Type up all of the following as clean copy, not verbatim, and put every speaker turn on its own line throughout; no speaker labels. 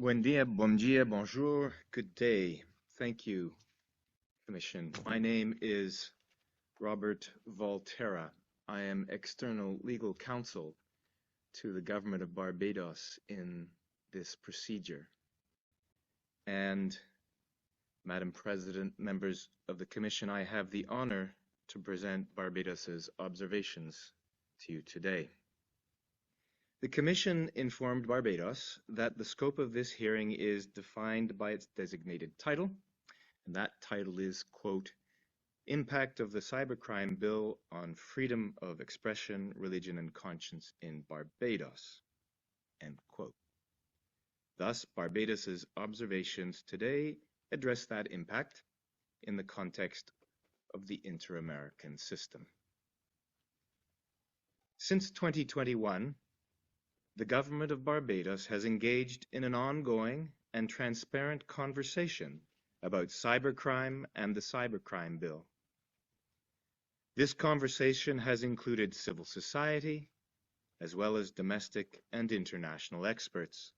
Buen dia, bom dia, bonjour, good day. Thank you, Commission. My name is Robert Volterra. I am external legal counsel to the government of Barbados in this procedure. And Madam President, members of the Commission, I have the honor to present Barbados's observations to you today. The Commission informed Barbados that the scope of this hearing is defined by its designated title, and that title is, quote, Impact of the Cybercrime Bill on Freedom of Expression, Religion, and Conscience in Barbados, end quote. Thus, Barbados's observations today address that impact in the context of the inter-American system. Since 2021, the government of Barbados has engaged in an ongoing and transparent conversation about cybercrime and the Cybercrime Bill. This conversation has included civil society, as well as domestic and international experts.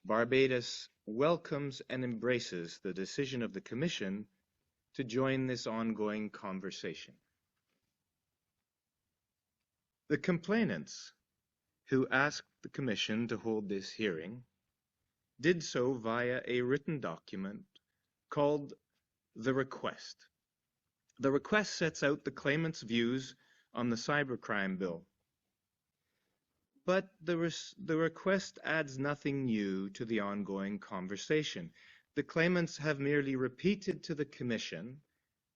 Barbados welcomes and embraces the decision of the Commission to join this ongoing conversation. The complainants who asked the Commission to hold this hearing did so via a written document called the request. The request sets out the claimant's views on the Cybercrime Bill. But the request adds nothing new to the ongoing conversation. The claimants have merely repeated to the Commission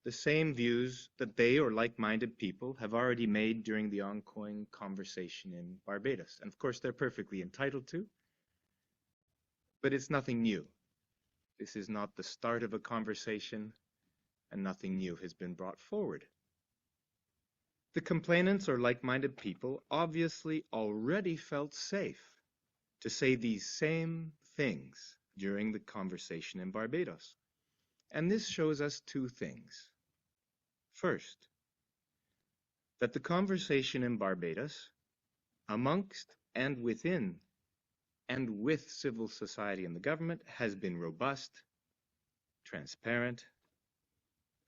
the same views that they or like-minded people have already made during the ongoing conversation in Barbados. And of course, they're perfectly entitled to, but it's nothing new. This is not the start of a conversation, and nothing new has been brought forward. The complainants or like-minded people obviously already felt safe to say these same things during the conversation in Barbados. And this shows us two things. First, that the conversation in Barbados, amongst and within and with civil society and the government, has been robust, transparent,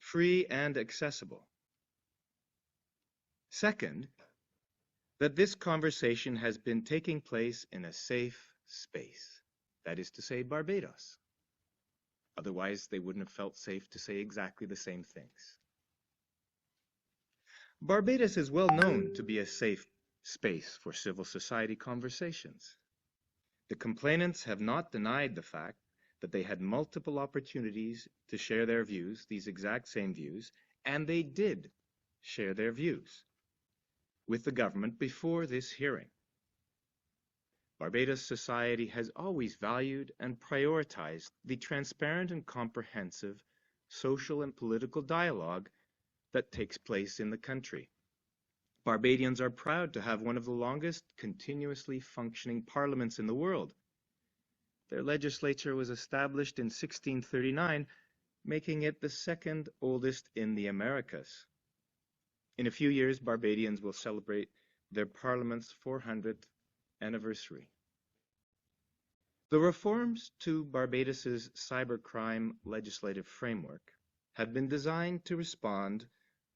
free, and accessible. Second, that this conversation has been taking place in a safe space, that is to say, Barbados. Otherwise, they wouldn't have felt safe to say exactly the same things. Barbados is well known to be a safe space for civil society conversations. The complainants have not denied the fact that they had multiple opportunities to share their views, these exact same views, and they did share their views with the government before this hearing. Barbados society has always valued and prioritized the transparent and comprehensive social and political dialogue that takes place in the country. Barbadians are proud to have one of the longest continuously functioning parliaments in the world. Their legislature was established in 1639, making it the second oldest in the Americas. In a few years, Barbadians will celebrate their parliament's 400th anniversary. The reforms to Barbados's cybercrime legislative framework have been designed to respond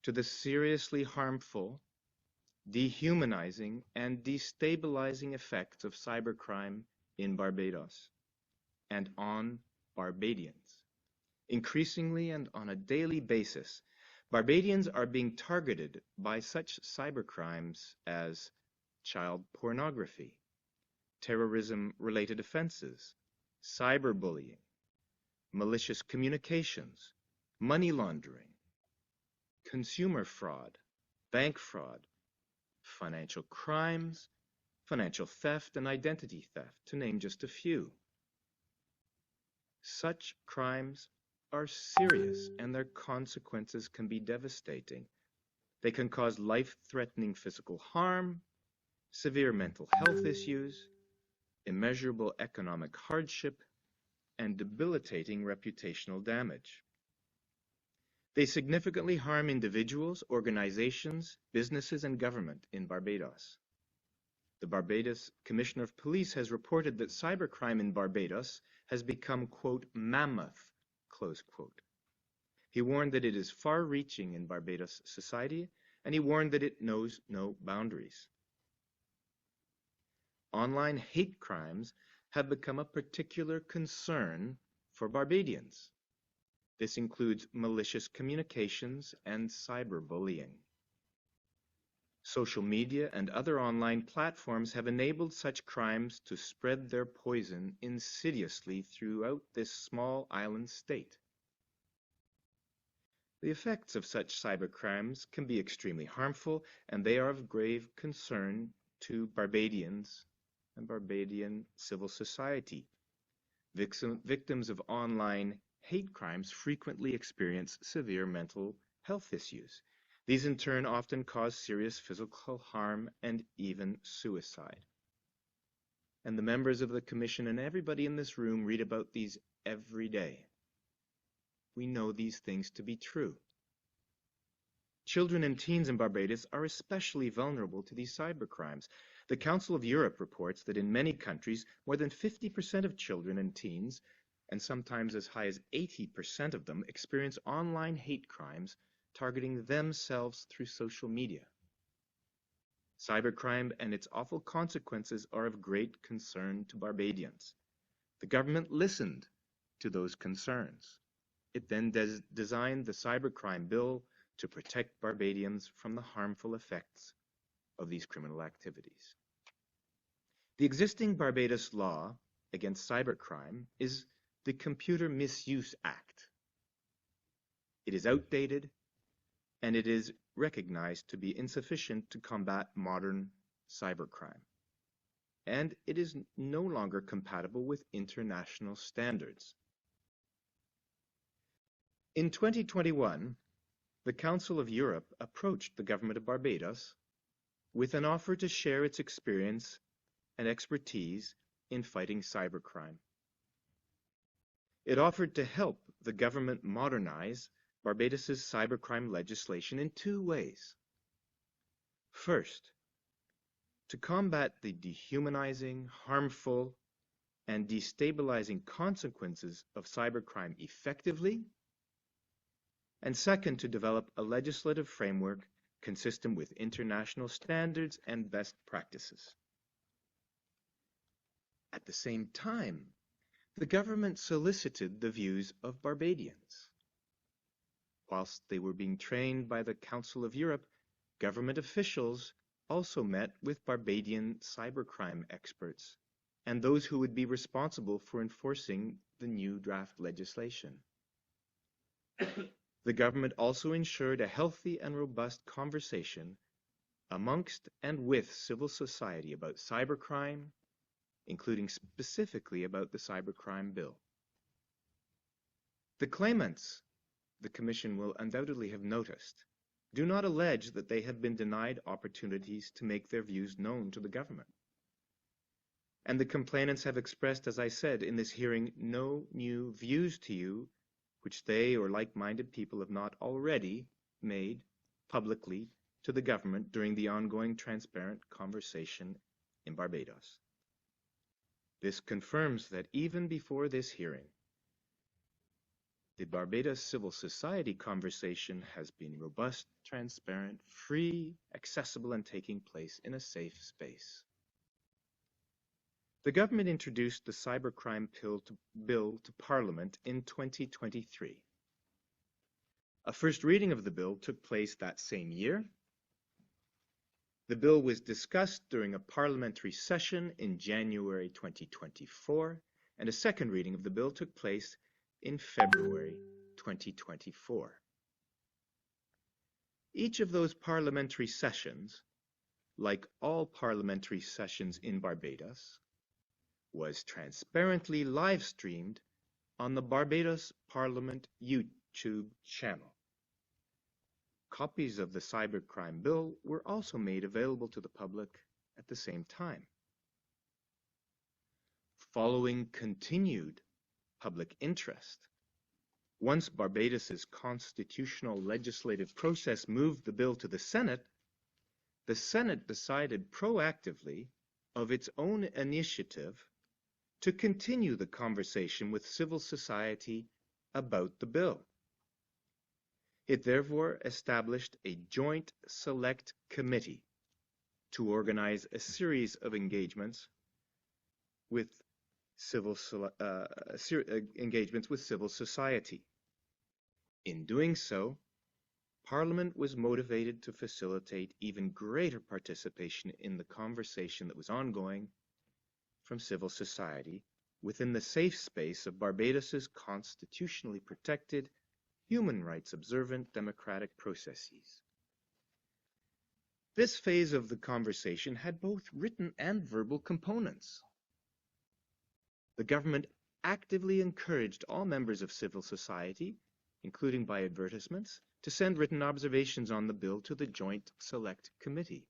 to the seriously harmful, dehumanizing, and destabilizing effects of cybercrime in Barbados and on Barbadians. Increasingly and on a daily basis, Barbadians are being targeted by such cybercrimes as child pornography, terrorism-related offenses, cyberbullying, malicious communications, money laundering, consumer fraud, bank fraud, financial crimes, financial theft, and identity theft, to name just a few. Such crimes are serious, and their consequences can be devastating. They can cause life-threatening physical harm, severe mental health issues, immeasurable economic hardship, and debilitating reputational damage. They significantly harm individuals, organizations, businesses, and government in Barbados. The Barbados Commissioner of Police has reported that cybercrime in Barbados has become, quote, mammoth, close quote. He warned that it is far-reaching in Barbados society, and he warned that it knows no boundaries. Online hate crimes have become a particular concern for Barbadians. This includes malicious communications and cyberbullying. Social media and other online platforms have enabled such crimes to spread their poison insidiously throughout this small island state. The effects of such cybercrimes can be extremely harmful, and they are of grave concern to Barbadians and Barbadian civil society. Victims of online hate crimes frequently experience severe mental health issues. These in turn often cause serious physical harm and even suicide. And the members of the Commission and everybody in this room read about these every day. We know these things to be true. Children and teens in Barbados are especially vulnerable to these cybercrimes. The Council of Europe reports that in many countries, more than 50% of children and teens, and sometimes as high as 80% of them, experience online hate crimes targeting themselves through social media. Cybercrime and its awful consequences are of great concern to Barbadians. The government listened to those concerns. It then designed the Cybercrime Bill to protect Barbadians from the harmful effects of these criminal activities. The existing Barbados law against cybercrime is the Computer Misuse Act. It is outdated, and it is recognized to be insufficient to combat modern cybercrime. And it is no longer compatible with international standards. In 2021, the Council of Europe approached the government of Barbados with an offer to share its experience and expertise in fighting cybercrime. It offered to help the government modernize Barbados's cybercrime legislation in two ways. First, to combat the dehumanizing, harmful, and destabilizing consequences of cybercrime effectively, and second, to develop a legislative framework consistent with international standards and best practices. At the same time, the government solicited the views of Barbadians. Whilst they were being trained by the Council of Europe, government officials also met with Barbadian cybercrime experts and those who would be responsible for enforcing the new draft legislation. The government also ensured a healthy and robust conversation amongst and with civil society about cybercrime, including specifically about the Cybercrime Bill. The claimants, the Commission will undoubtedly have noticed, do not allege that they have been denied opportunities to make their views known to the government. And the complainants have expressed, as I said in this hearing, no new views to you which they or like-minded people have not already made publicly to the government during the ongoing transparent conversation in Barbados. This confirms that even before this hearing, the Barbados civil society conversation has been robust, transparent, free, accessible, and taking place in a safe space. The government introduced the Cybercrime Bill to Parliament in 2023. A first reading of the bill took place that same year. The bill was discussed during a parliamentary session in January 2024, and a second reading of the bill took place in February 2024. Each of those parliamentary sessions, like all parliamentary sessions in Barbados, was transparently live-streamed on the Barbados Parliament YouTube channel. Copies of the Cybercrime Bill were also made available to the public at the same time. Following continued public interest, once Barbados's constitutional legislative process moved the bill to the Senate decided proactively of its own initiative, to continue the conversation with civil society about the bill. It therefore established a joint select committee to organize a series of engagements with civil society. In doing so, Parliament was motivated to facilitate even greater participation in the conversation that was ongoing from civil society within the safe space of Barbados's constitutionally protected, human rights observant democratic processes. This phase of the conversation had both written and verbal components. The government actively encouraged all members of civil society, including by advertisements, to send written observations on the bill to the Joint Select Committee.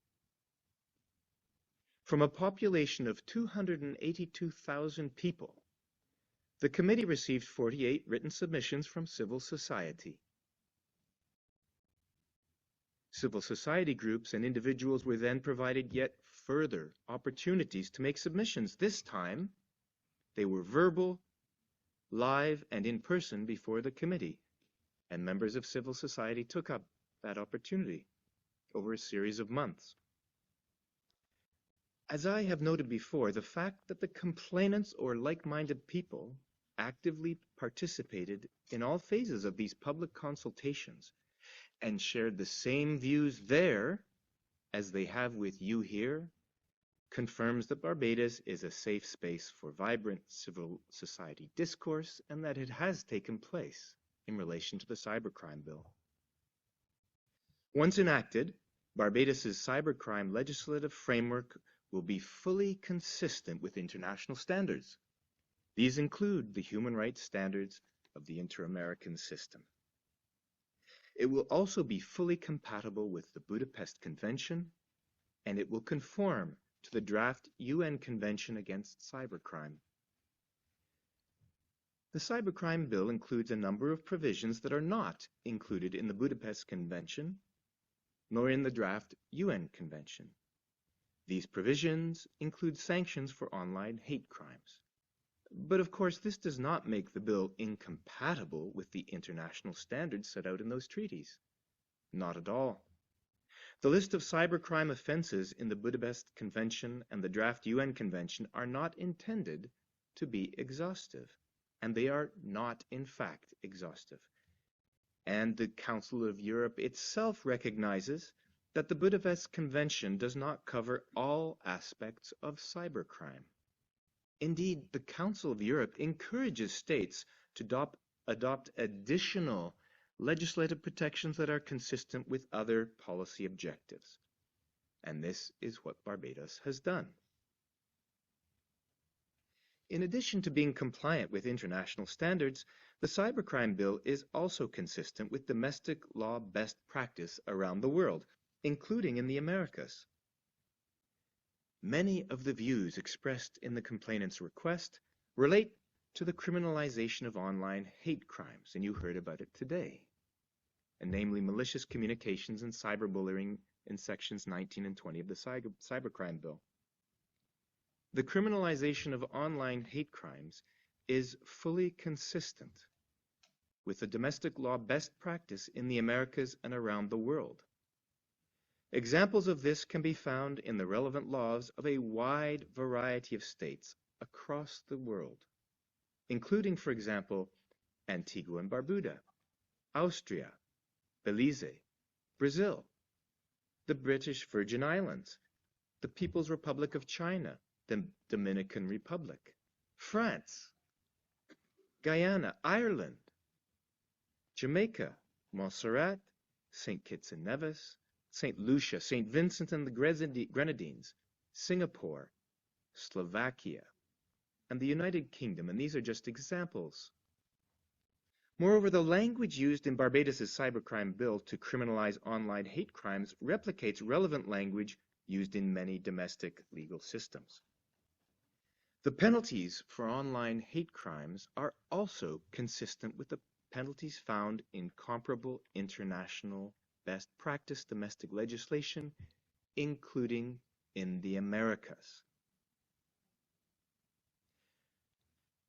From a population of 282,000 people, the committee received 48 written submissions from civil society. Civil society groups and individuals were then provided yet further opportunities to make submissions. This time, they were verbal, live, and in person before the committee, and members of civil society took up that opportunity over a series of months. As I have noted before, the fact that the complainants or like-minded people actively participated in all phases of these public consultations and shared the same views there as they have with you here confirms that Barbados is a safe space for vibrant civil society discourse and that it has taken place in relation to the Cybercrime Bill. Once enacted, Barbados's cybercrime legislative framework will be fully consistent with international standards. These include the human rights standards of the Inter-American System. It will also be fully compatible with the Budapest Convention, and it will conform to the draft UN Convention against Cybercrime. The Cybercrime Bill includes a number of provisions that are not included in the Budapest Convention, nor in the draft UN Convention. These provisions include sanctions for online hate crimes. But of course, this does not make the bill incompatible with the international standards set out in those treaties. Not at all. The list of cybercrime offenses in the Budapest Convention and the draft UN Convention are not intended to be exhaustive, and they are not, in fact, exhaustive. And the Council of Europe itself recognizes that the Budapest Convention does not cover all aspects of cybercrime. Indeed, the Council of Europe encourages states to adopt additional legislative protections that are consistent with other policy objectives. And this is what Barbados has done. In addition to being compliant with international standards, the Cybercrime Bill is also consistent with domestic law best practice around the world, including in the Americas. Many of the views expressed in the complainant's request relate to the criminalization of online hate crimes, and you heard about it today, and namely malicious communications and cyberbullying in sections 19 and 20 of the Cybercrime Bill. The criminalization of online hate crimes is fully consistent with the domestic law best practice in the Americas and around the world. Examples of this can be found in the relevant laws of a wide variety of states across the world, including, for example, Antigua and Barbuda, Austria, Belize, Brazil, the British Virgin Islands, the People's Republic of China, the Dominican Republic, France, Guyana, Ireland, Jamaica, Montserrat, St. Kitts and Nevis, St. Lucia, St. Vincent and the Grenadines, Singapore, Slovakia, and the United Kingdom, and these are just examples. Moreover, the language used in Barbados's cybercrime bill to criminalize online hate crimes replicates relevant language used in many domestic legal systems. The penalties for online hate crimes are also consistent with the penalties found in comparable international best practice domestic legislation, including in the Americas.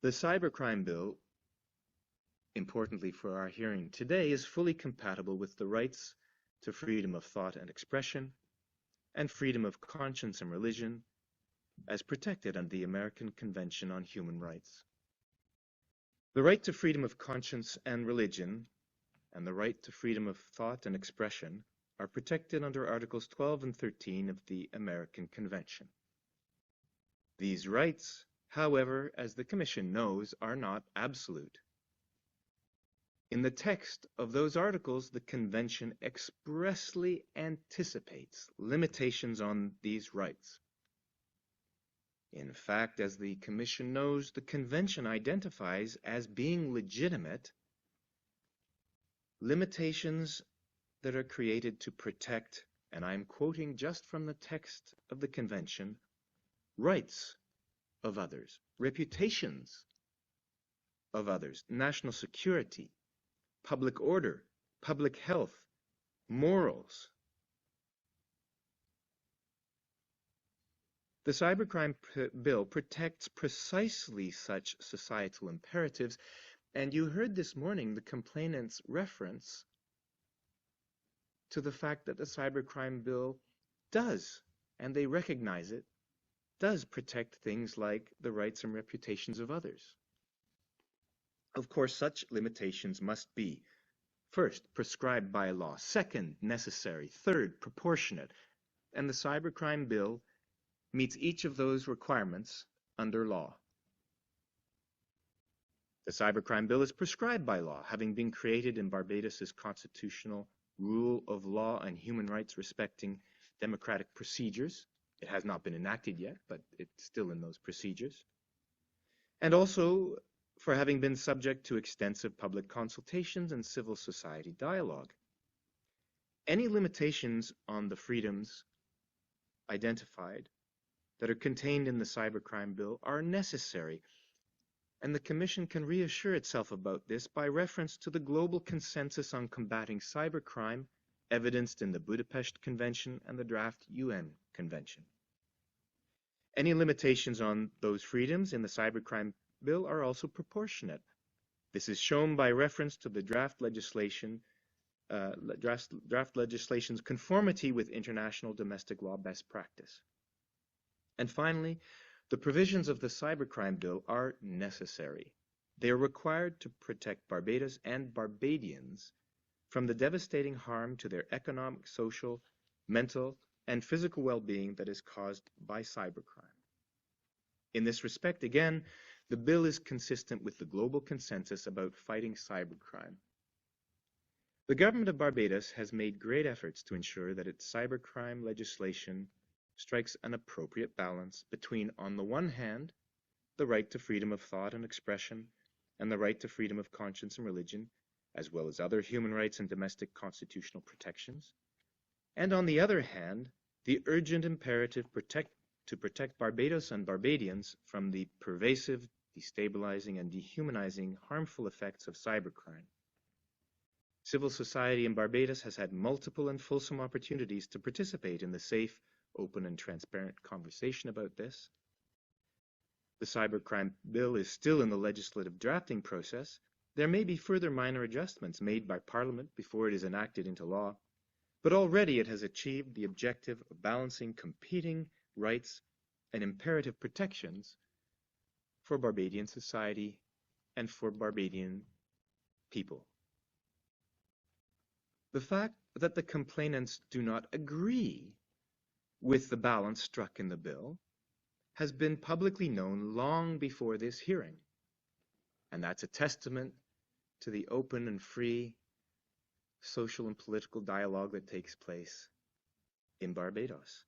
The Cybercrime Bill, importantly for our hearing today, is fully compatible with the rights to freedom of thought and expression and freedom of conscience and religion as protected under the American Convention on Human Rights. The right to freedom of conscience and religion and the right to freedom of thought and expression are protected under Articles 12 and 13 of the American Convention. These rights, however, as the Commission knows, are not absolute. In the text of those articles, the Convention expressly anticipates limitations on these rights. In fact, as the Commission knows, the Convention identifies as being legitimate limitations that are created to protect, and I'm quoting just from the text of the Convention, rights of others, reputations of others, national security, public order, public health, morals. The Cybercrime Bill protects precisely such societal imperatives, and you heard this morning the complainant's reference to the fact that the Cybercrime Bill does, and they recognize it, does protect things like the rights and reputations of others. Of course, such limitations must be, first, prescribed by law, second, necessary, third, proportionate, and the Cybercrime Bill meets each of those requirements under law. The Cybercrime Bill is prescribed by law, having been created in Barbados's constitutional rule of law and human rights respecting democratic procedures. It has not been enacted yet, but it's still in those procedures. And also for having been subject to extensive public consultations and civil society dialogue. Any limitations on the freedoms identified that are contained in the Cybercrime Bill are necessary, and the Commission can reassure itself about this by reference to the global consensus on combating cybercrime evidenced in the Budapest Convention and the draft UN Convention. Any limitations on those freedoms in the Cybercrime Bill are also proportionate. This is shown by reference to the draft legislation's conformity with international domestic law best practice. And finally, the provisions of the Cybercrime Bill are necessary. They are required to protect Barbados and Barbadians from the devastating harm to their economic, social, mental, and physical well-being that is caused by cybercrime. In this respect, again, the bill is consistent with the global consensus about fighting cybercrime. The government of Barbados has made great efforts to ensure that its cybercrime legislation strikes an appropriate balance between, on the one hand, the right to freedom of thought and expression and the right to freedom of conscience and religion, as well as other human rights and domestic constitutional protections, and on the other hand, the urgent imperative to protect Barbados and Barbadians from the pervasive, destabilizing, and dehumanizing harmful effects of cybercrime. Civil society in Barbados has had multiple and fulsome opportunities to participate in the safe, open, and transparent conversation about this. The Cybercrime Bill is still in the legislative drafting process. There may be further minor adjustments made by Parliament before it is enacted into law, but already it has achieved the objective of balancing competing rights and imperative protections for Barbadian society and for Barbadian people. The fact that the complainants do not agree with the balance struck in the bill has been publicly known long before this hearing, and that's a testament to the open and free social and political dialogue that takes place in Barbados.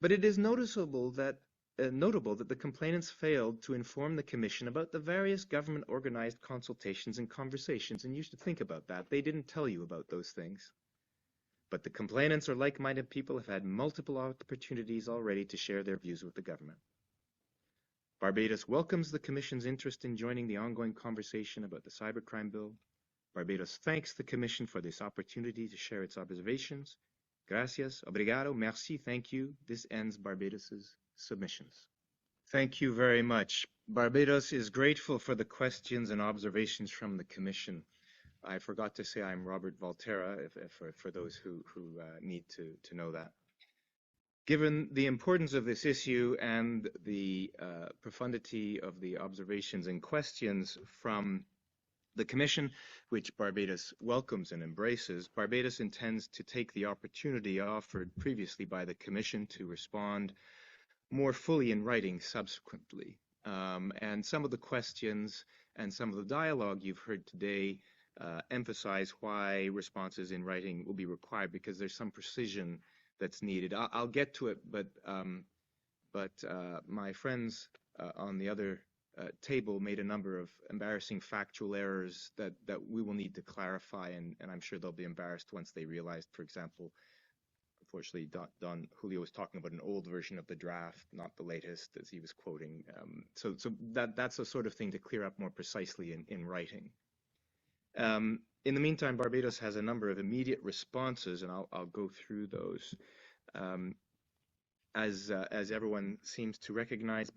But it is notable that the complainants failed to inform the Commission about the various government-organized consultations and conversations, and you should think about that. They didn't tell you about those things. But the complainants or like-minded people have had multiple opportunities already to share their views with the government. Barbados welcomes the Commission's interest in joining the ongoing conversation about the Cybercrime Bill. Barbados thanks the Commission for this opportunity to share its observations. Gracias, obrigado, merci, thank you. This ends Barbados's submissions. Thank you very much. Barbados is grateful for the questions and observations from the Commission. I forgot to say I'm Robert Valterra, for those who need to know that. Given the importance of this issue and the profundity of the observations and questions from the Commission, which Barbados welcomes and embraces, Barbados intends to take the opportunity offered previously by the Commission to respond more fully in writing subsequently. And some of the questions and some of the dialogue you've heard today emphasize why responses in writing will be required, because there's some precision that's needed. I'll get to it, but my friends on the other table made a number of embarrassing factual errors that we will need to clarify, and I'm sure they'll be embarrassed once they realized, for example, unfortunately, Don Julio was talking about an old version of the draft, not the latest, as he was quoting. So that's the sort of thing to clear up more precisely in writing. In the meantime, Barbados has a number of immediate responses, and I'll go through those. As everyone seems to recognize,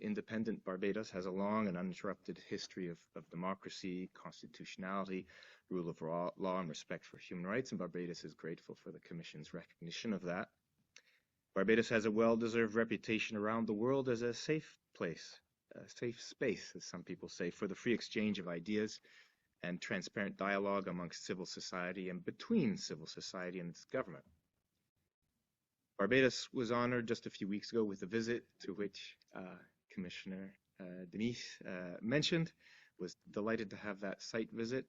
independent Barbados, has a long and uninterrupted history of democracy, constitutionality, rule of law, and respect for human rights, and Barbados is grateful for the Commission's recognition of that. Barbados has a well-deserved reputation around the world as a safe place, a safe space, as some people say, for the free exchange of ideas and transparent dialogue amongst civil society and between civil society and its government. Barbados was honored just a few weeks ago with a visit to which Commissioner Denise mentioned, was delighted to have that site visit,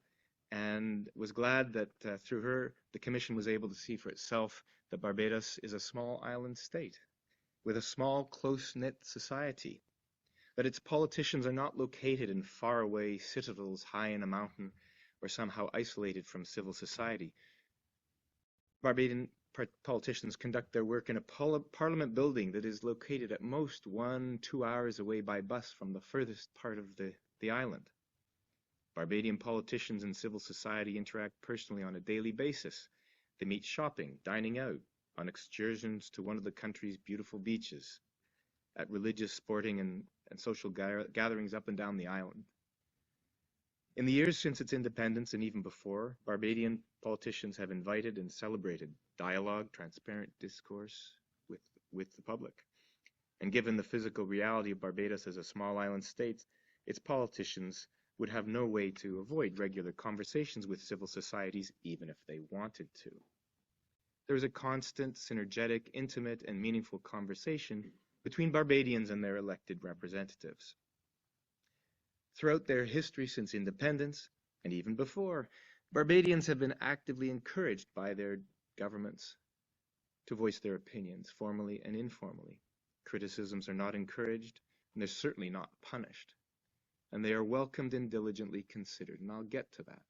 and was glad that through her, the Commission was able to see for itself that Barbados is a small island state with a small, close-knit society, that its politicians are not located in faraway citadels high in a mountain or somehow isolated from civil society. Barbadian politicians conduct their work in a parliament building that is located at most 1-2 hours away by bus from the furthest part of the island. Barbadian politicians and civil society interact personally on a daily basis. They meet shopping, dining out, on excursions to one of the country's beautiful beaches, at religious, sporting, and social gatherings up and down the island. In the years since its independence and even before, Barbadian politicians have invited and celebrated dialogue, transparent discourse with the public. And given the physical reality of Barbados as a small island state, its politicians would have no way to avoid regular conversations with civil societies, even if they wanted to. There is a constant, synergetic, intimate, and meaningful conversation between Barbadians and their elected representatives. Throughout their history since independence, and even before, Barbadians have been actively encouraged by their governments to voice their opinions, formally and informally. Criticisms are not encouraged, and they're certainly not punished. And they are welcomed and diligently considered, and I'll get to that.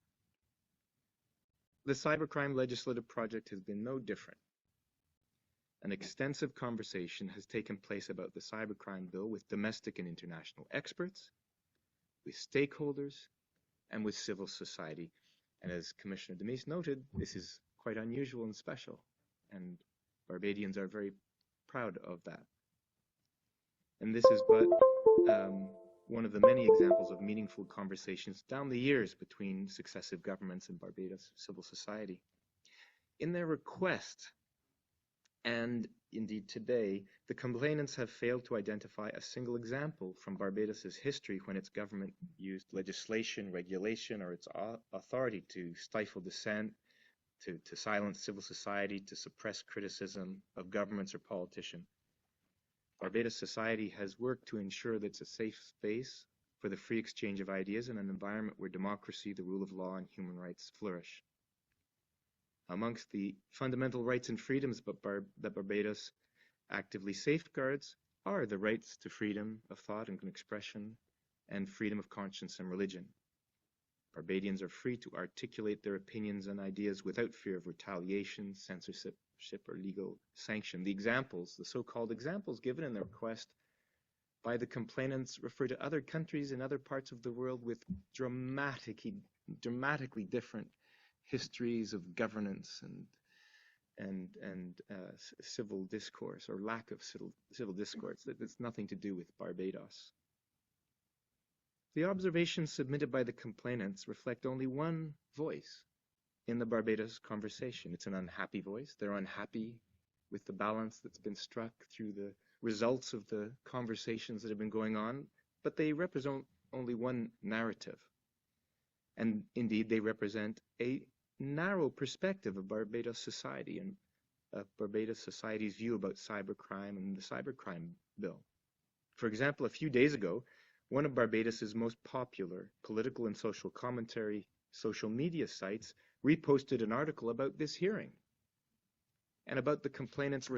The cybercrime legislative project has been no different. An extensive conversation has taken place about the cybercrime bill with domestic and international experts, with stakeholders, and with civil society. And as Commissioner Denise noted, this is quite unusual and special, and Barbadians are very proud of that. And this is but one of the many examples of meaningful conversations down the years between successive governments and Barbados civil society. In their request, and indeed today, the complainants have failed to identify a single example from Barbados's history when its government used legislation, regulation, or its authority to stifle dissent, to silence civil society, to suppress criticism of governments or politicians. Barbados society has worked to ensure that it's a safe space for the free exchange of ideas in an environment where democracy, the rule of law, and human rights flourish. Amongst the fundamental rights and freedoms that Barbados actively safeguards are the rights to freedom of thought and expression and freedom of conscience and religion. Barbadians are free to articulate their opinions and ideas without fear of retaliation, censorship, or legal sanction. The examples, the so-called examples given in the request by the complainants refer to other countries in other parts of the world with dramatically different histories of governance civil discourse, or lack of civil discourse. That's nothing to do with Barbados. The observations submitted by the complainants reflect only one voice in the Barbados conversation. It's an unhappy voice. They're unhappy with the balance that's been struck through the results of the conversations that have been going on, but they represent only one narrative. And indeed, they represent a narrow perspective of Barbados society and Barbados society's view about cybercrime and the cybercrime bill. For example, a few days ago, one of Barbados's most popular political and social commentary social media sites reposted an article about this hearing and about the complainant's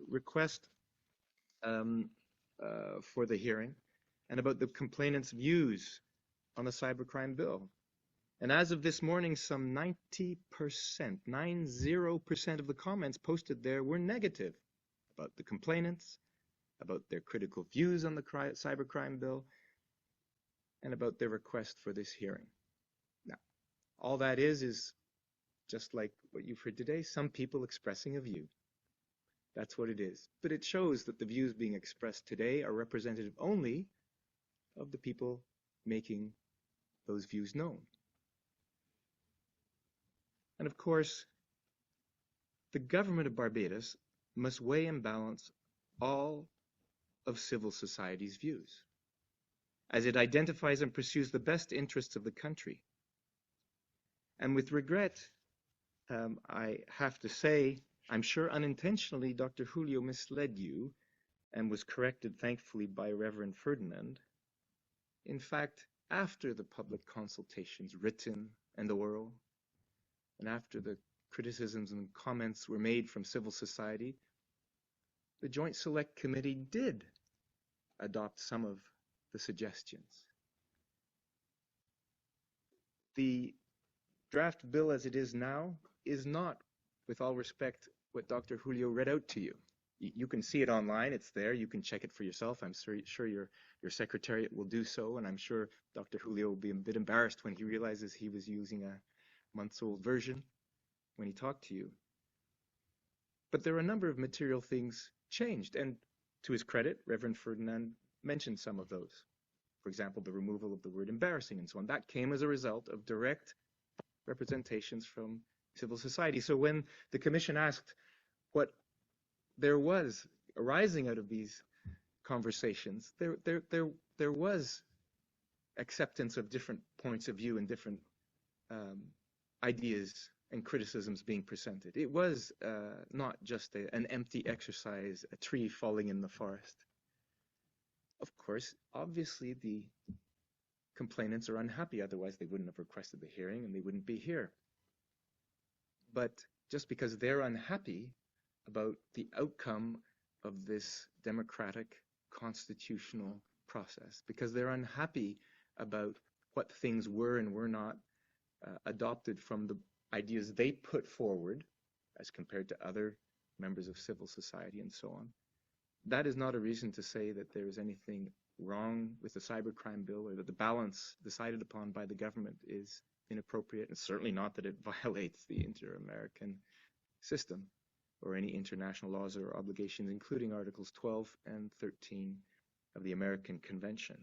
request for the hearing, and about the complainant's views on the cybercrime bill. And as of this morning, some 90% of the comments posted there were negative about the complainants, about their critical views on the cybercrime bill, and about their request for this hearing. Now, all that is just like what you've heard today, some people expressing a view. That's what it is. But it shows that the views being expressed today are representative only of the people making those views known. And of course, the government of Barbados must weigh and balance all of civil society's views as it identifies and pursues the best interests of the country. And with regret, I have to say, I'm sure unintentionally, Dr. Julio misled you and was corrected, thankfully, by Reverend Ferdinand. In fact, after the public consultations, written and oral, and after the criticisms and comments were made from civil society, the Joint Select Committee did adopt some of the suggestions. The draft bill as it is now is not, with all respect, what Dr. Julio read out to you. You can see it online, it's there, you can check it for yourself. I'm sure your secretariat will do so, and I'm sure Dr. Julio will be a bit embarrassed when he realizes he was using a months-old version when he talked to you. But there are a number of material things changed, and to his credit, Reverend Ferdinand mentioned some of those. For example, the removal of the word embarrassing and so on. That came as a result of direct representations from civil society. So when the Commission asked what there was arising out of these conversations, there was acceptance of different points of view and different ideas and criticisms being presented. It was not just an empty exercise, a tree falling in the forest. Of course, obviously the complainants are unhappy, otherwise they wouldn't have requested the hearing and they wouldn't be here. But just because they're unhappy about the outcome of this democratic constitutional process, because they're unhappy about what things were and were not adopted from the ideas they put forward as compared to other members of civil society and so on, that is not a reason to say that there is anything wrong with the cybercrime bill or that the balance decided upon by the government is inappropriate, and certainly not that it violates the inter-American system or any international laws or obligations, including Articles 12 and 13 of the American Convention.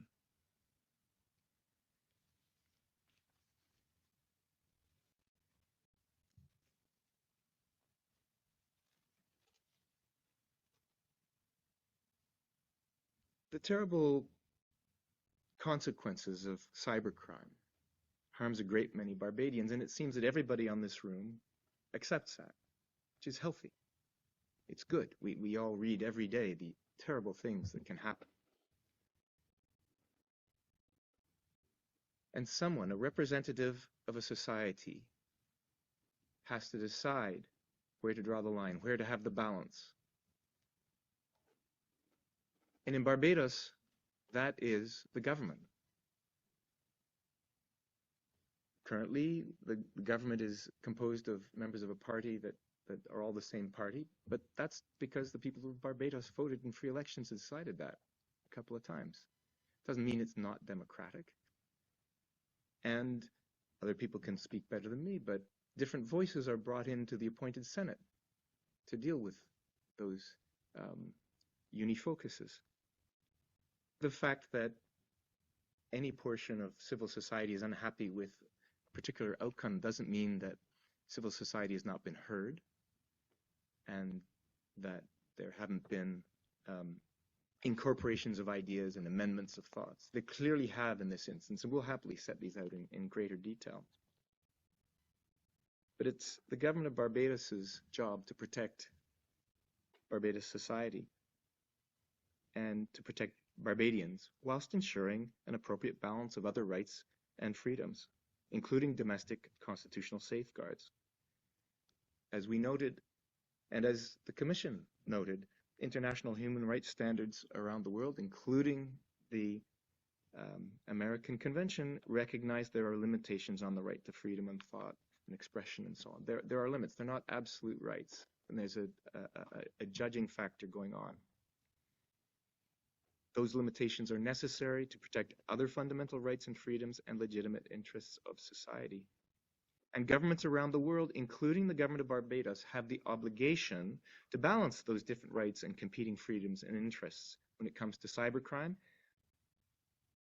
The terrible consequences of cybercrime harms a great many Barbadians, and it seems that everybody on this room accepts that, which is healthy. It's good. We all read every day the terrible things that can happen. And someone, a representative of a society, has to decide where to draw the line, where to have the balance. And in Barbados, that is the government. Currently, the government is composed of members of a party that are all the same party, but that's because the people of Barbados voted in free elections and decided that a couple of times. Doesn't mean it's not democratic. And other people can speak better than me, but different voices are brought into the appointed Senate to deal with those unifocuses. The fact that any portion of civil society is unhappy with a particular outcome doesn't mean that civil society has not been heard and that there haven't been incorporations of ideas and amendments of thoughts. They clearly have in this instance, and we'll happily set these out in greater detail. But it's the government of Barbados's job to protect Barbados society and to protect Barbadians whilst ensuring an appropriate balance of other rights and freedoms, including domestic constitutional safeguards. As we noted, and as the Commission noted, international human rights standards around the world, including the American Convention, recognize there are limitations on the right to freedom and thought and expression and so on. There are limits. They're not absolute rights, and there's a judging factor going on. Those limitations are necessary to protect other fundamental rights and freedoms and legitimate interests of society. And governments around the world, including the government of Barbados, have the obligation to balance those different rights and competing freedoms and interests when it comes to cybercrime.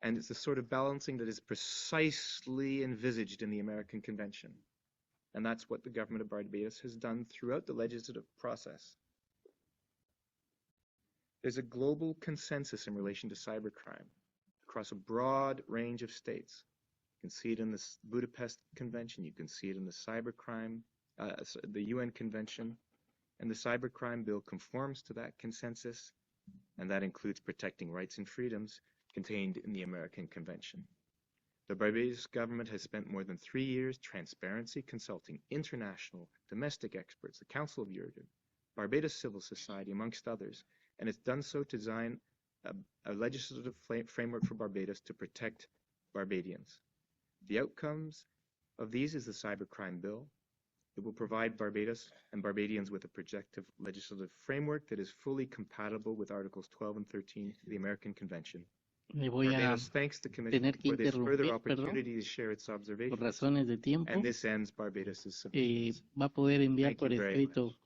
And it's the sort of balancing that is precisely envisaged in the American Convention. And that's what the government of Barbados has done throughout the legislative process. There's a global consensus in relation to cybercrime across a broad range of states. You can see it in the Budapest Convention, you can see it in the Cybercrime, the UN Convention, and the Cybercrime Bill conforms to that consensus, and that includes protecting rights and freedoms contained in the American Convention. The Barbados government has spent more than 3 years transparency consulting international, domestic experts, the Council of Iachr, Barbados civil society, amongst others, and it's done so to design a legislative framework for Barbados to protect Barbadians. The outcomes of these is the Cybercrime Bill. It will provide Barbados and Barbadians with a projective legislative framework that is fully compatible with Articles 12 and 13 of the American Convention.
Le voy a
Barbados thanks the Commission
tener que
for this further
interrumpir,
opportunity to share its
por
observations.
razones de tiempo.
And this ends Barbados's submissions.
Va a poder enviar
Thank you
por
very
escrito